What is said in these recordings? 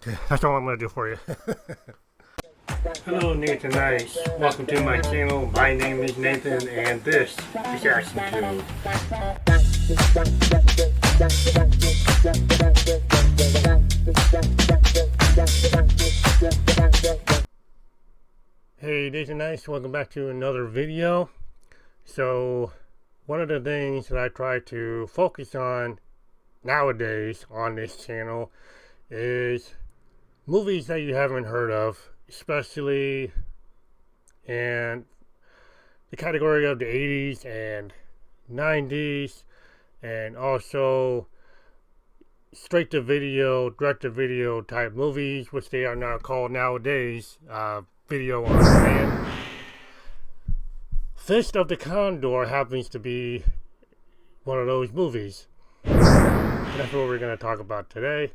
That's all I'm going to do for you. Hello Nathan Nice. Welcome to my channel. My name is Nathan and this is ActionTube. Hey Nathan Nice, welcome back to another video. So one of the things that I try to focus on nowadays on this channel is movies that you haven't heard of, especially in the category of the 80s and 90s, and also straight to video, direct to video type movies, which they are now called nowadays video on demand. Fist of the Condor happens to be one of those movies. That's what we're going to talk about today.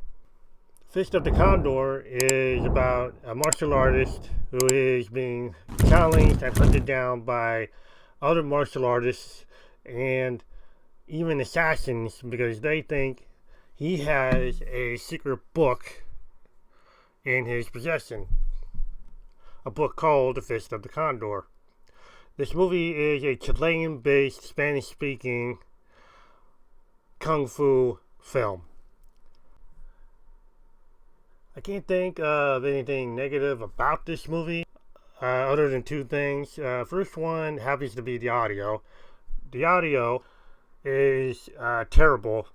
Fist of the Condor is about a martial artist who is being challenged and hunted down by other martial artists and even assassins because they think he has a secret book in his possession. A book called The Fist of the Condor. This movie is a Chilean-based, Spanish-speaking kung fu film. I can't think of anything negative about this movie other than two things. First one happens to be the audio. The audio is terrible,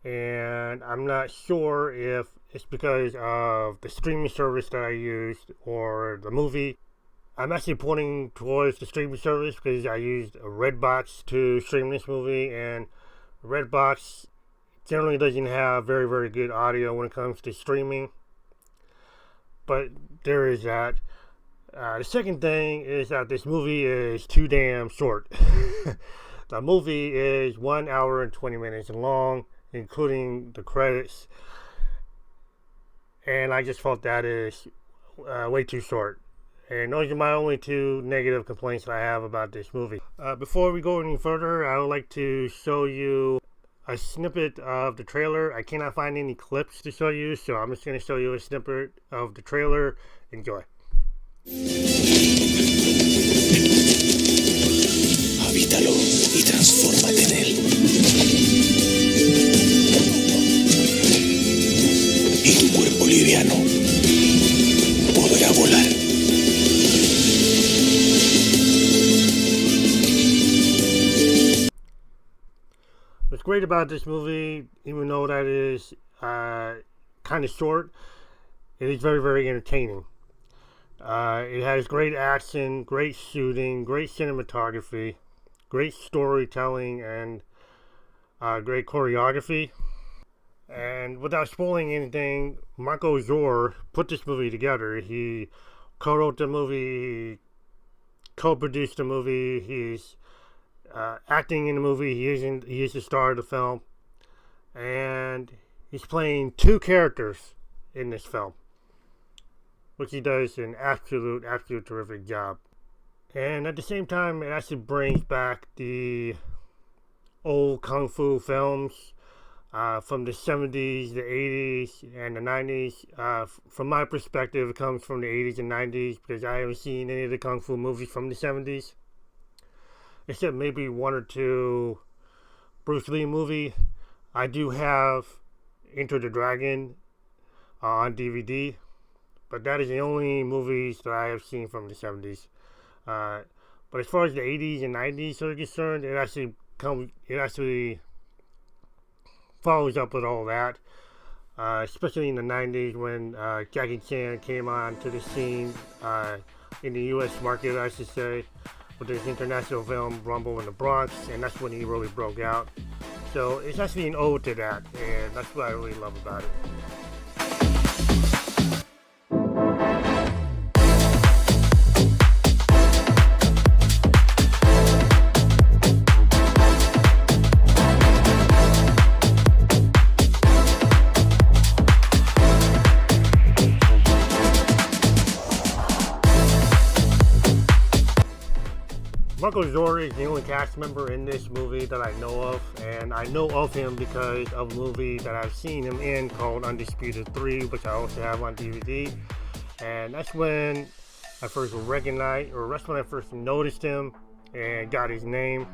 and I'm not sure if it's because of the streaming service that I used or the movie. I'm actually pointing towards the streaming service because I used a Redbox to stream this movie, and Redbox generally doesn't have very, very good audio when it comes to streaming. But there is that. The second thing is that this movie is too damn short. The movie is 1 hour and 20 minutes long, including the credits. And I just felt that is way too short. And those are my only two negative complaints that I have about this movie. Before we go any further, I would like to show you a snippet of the trailer. I cannot find any clips to show you, so I'm just going to show you a snippet of the trailer. Enjoy. Habítalo y transfórmate en él. Y tu cuerpo liviano podrá volar. What's great about this movie, even though that is kind of short, it is very, very entertaining. It has great action, great shooting, great cinematography, great storytelling, and great choreography. And without spoiling anything, Marko Zaror put this movie together. He co-wrote the movie, he co-produced the movie, he's acting in the movie. He is the star of the film, and he's playing two characters in this film, which he does an absolute terrific job. And at the same time, it actually brings back the old kung fu films from the 70s, the 80s, and the 90s. From my perspective, it comes from the 80s and 90s because I haven't seen any of the kung fu movies from the 70s. Except maybe one or two Bruce Lee movie. I do have Enter the Dragon on DVD, but that is the only movies that I have seen from the 70s. But as far as the 80s and 90s are concerned, it actually follows up with all that. Especially in the 90s when Jackie Chan came on to the scene in the U.S. market, I should say, with his international film Rumble in the Bronx, and that's when he really broke out. So it's actually an ode to that, and that's what I really love about it. Marko Zaror is the only cast member in this movie that I know of, and I know of him because of a movie that I've seen him in called Undisputed 3, which I also have on DVD. And that's when I first recognized, or that's when I first noticed him and got his name.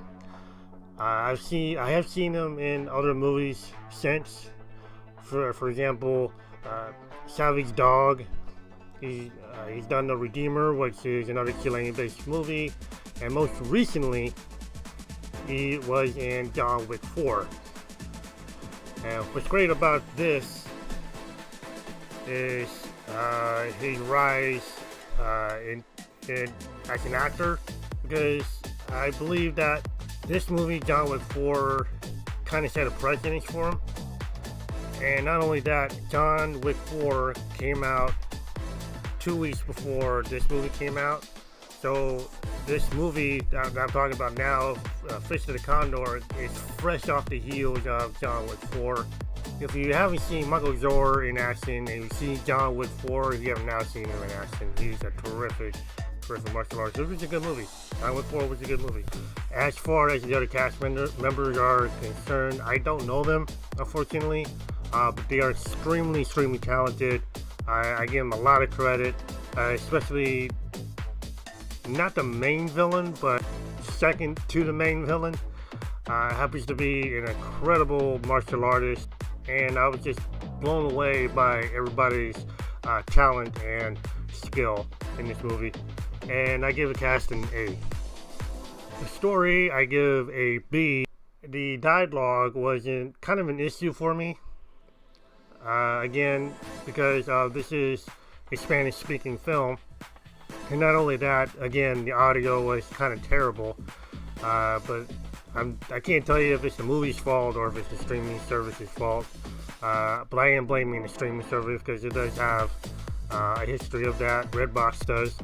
I have seen him in other movies since. For example, Savage Dog. He's done The Redeemer, which is another Chilean-based movie, and most recently, he was in John Wick 4. And what's great about this is his rise as an actor, because I believe that this movie, John Wick 4, kind of set a precedent for him. And not only that, John Wick 4 came out 2 weeks before this movie came out. So this movie that I'm talking about now, Fist of the Condor, is fresh off the heels of John Wick 4. If you haven't seen Marko Zaror in action and you've seen John Wick 4, you have now seen him in action. He's a terrific martial artist. It was a good movie. John Wick 4 was a good movie. As far as the other cast members are concerned, I don't know them, unfortunately, but they are extremely talented. I give him a lot of credit, especially not the main villain, but second to the main villain. Happens to be an incredible martial artist, and I was just blown away by everybody's talent and skill in this movie. And I give the cast an A. The story, I give a B. The dialogue was kind of an issue for me. Again, because this is a Spanish-speaking film, and not only that, again, the audio was kind of terrible. But I can't tell you if it's the movie's fault or if it's the streaming service's fault. But I am blaming the streaming service because it does have a history of that. Redbox does.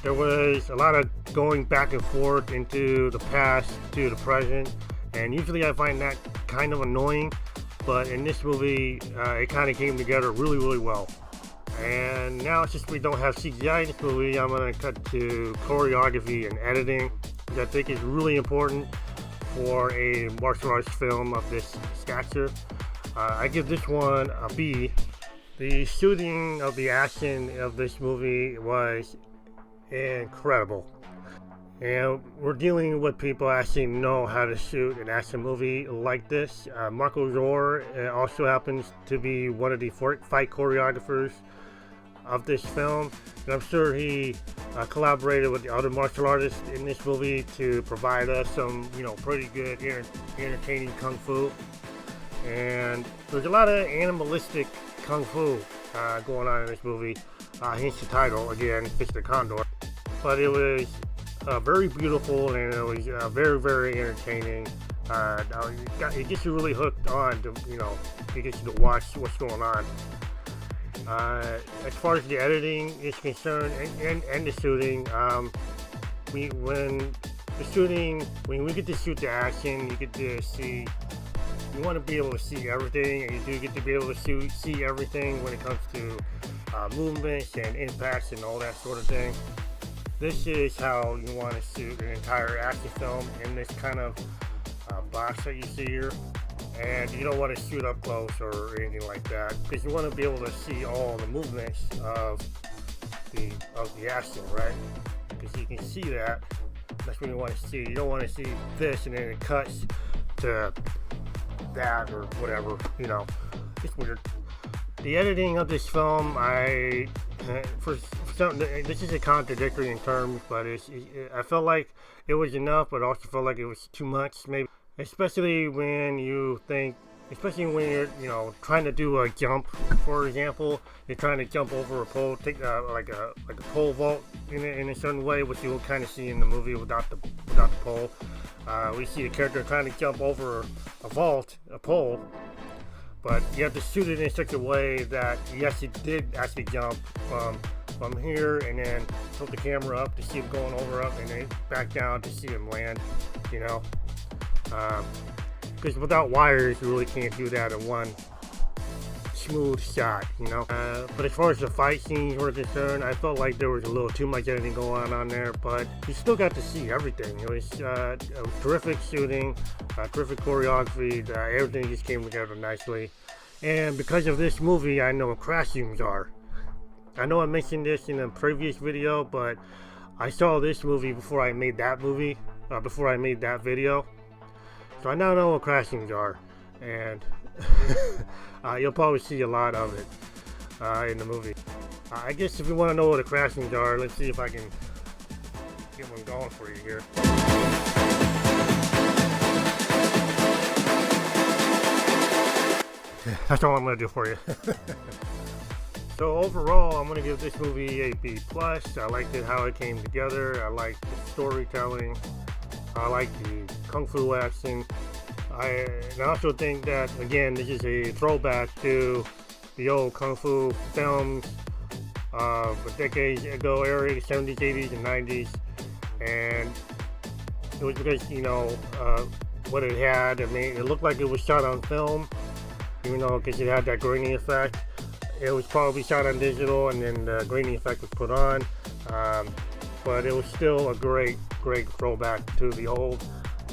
There was a lot of going back and forth into the past to the present, and usually I find that kind of annoying. But in this movie, it kind of came together really well. And now, since we don't have CGI in this movie, I'm going to cut to choreography and editing, which I think is really important for a martial arts film of this stature. I give this one a B. The shooting of the action of this movie was incredible. And we're dealing with people actually know how to shoot an action movie like this. Marko Zaror also happens to be one of the fight choreographers of this film. And I'm sure he collaborated with the other martial artists in this movie to provide us some, pretty good entertaining kung fu. And there's a lot of animalistic kung fu going on in this movie. Hence the title, again, Fist of the Condor. But it was very beautiful, and it was very entertaining. It gets you really hooked on to, it gets you to watch what's going on. As far as the editing is concerned and the shooting, when we get to shoot the action, you get to see, you want to be able to see everything, and you do get to be able to see everything when it comes to movements and impacts and all that sort of thing. This is how you want to shoot an entire action film in this kind of box that you see here. And you don't want to shoot up close or anything like that, because you want to be able to see all the movements of the action, right? Because you can see that. That's what you want to see. You don't want to see this and then it cuts to that or whatever. It's weird. The editing of this film, this is a contradictory in terms, but I felt like it was enough, but also felt like it was too much, maybe. Especially when you're, trying to do a jump, for example. You're trying to jump over a pole, take like a pole vault in a certain way, which you'll kind of see in the movie without the pole. We see a character trying to jump over a pole, but you have to shoot it in such a way that he did actually jump from here, and then tilt the camera up to see him going up, and then back down to see him land, because without wires, you really can't do that in one smooth shot, you know. But as far as the fight scenes were concerned, I felt like there was a little too much editing going on there, but you still got to see everything. It was terrific shooting, terrific choreography, everything just came together nicely. And because of this movie, I know what costumes are. I know I mentioned this in a previous video, but I saw this movie before I made that movie, before I made that video. So I now know what costumes are, and you'll probably see a lot of it in the movie. I guess if you want to know what the costumes are, let's see if I can get one going for you here. That's all I'm going to do for you. So overall, I'm going to give this movie a B+. I liked it how it came together. I liked the storytelling. I like the kung fu action. I also think that, again, this is a throwback to the old kung fu films of a decade ago era, 70s, 80s, and 90s. And it was because, you know, what it had. I mean, it looked like it was shot on film, even though because it had that graining effect. It was probably shot on digital, and then the graining effect was put on. But it was still a great throwback to the old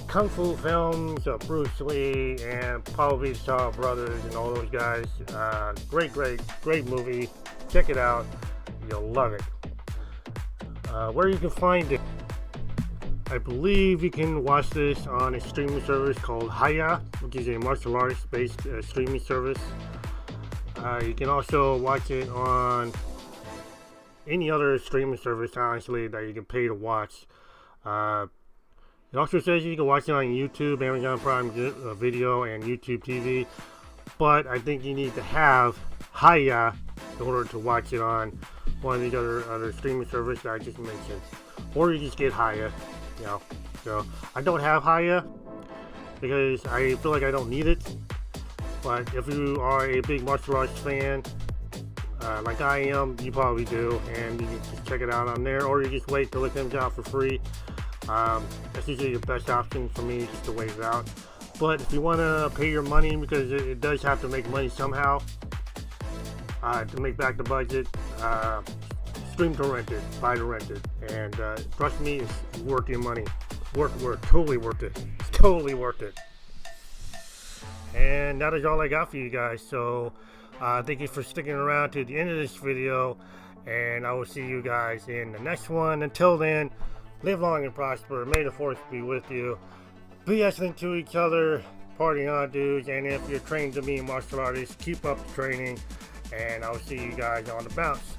kung fu films of Bruce Lee and probably the Shaw Brothers and all those guys. Great movie. Check it out. You'll love it. Where you can find it, I believe you can watch this on a streaming service called Haya, which is a martial arts based streaming service. You can also watch it on any other streaming service, honestly, that you can pay to watch. It also says you can watch it on YouTube, Amazon Prime Video, and YouTube TV. But I think you need to have Haya in order to watch it on one of these other streaming services that I just mentioned. Or you just get Haya, you know. So I don't have Haya because I feel like I don't need it. But if you are a big martial arts fan, like I am, you probably do, and you can just check it out on there, or you just wait till it comes out for free. That's usually the best option for me, just to wait it out. But if you want to pay your money, because it does have to make money somehow, to make back the budget, stream to rent it, buy to rent it, and trust me, it's worth your money. Totally worth it. It's totally worth it. And that is all I got for you guys. So thank you for sticking around to the end of this video, and I will see you guys in the next one. Until then, live long and prosper. May the force be with you. Be excellent to each other. Party on, dudes. And if you're trained to be a martial artist, keep up the training, and I'll see you guys on the bounce.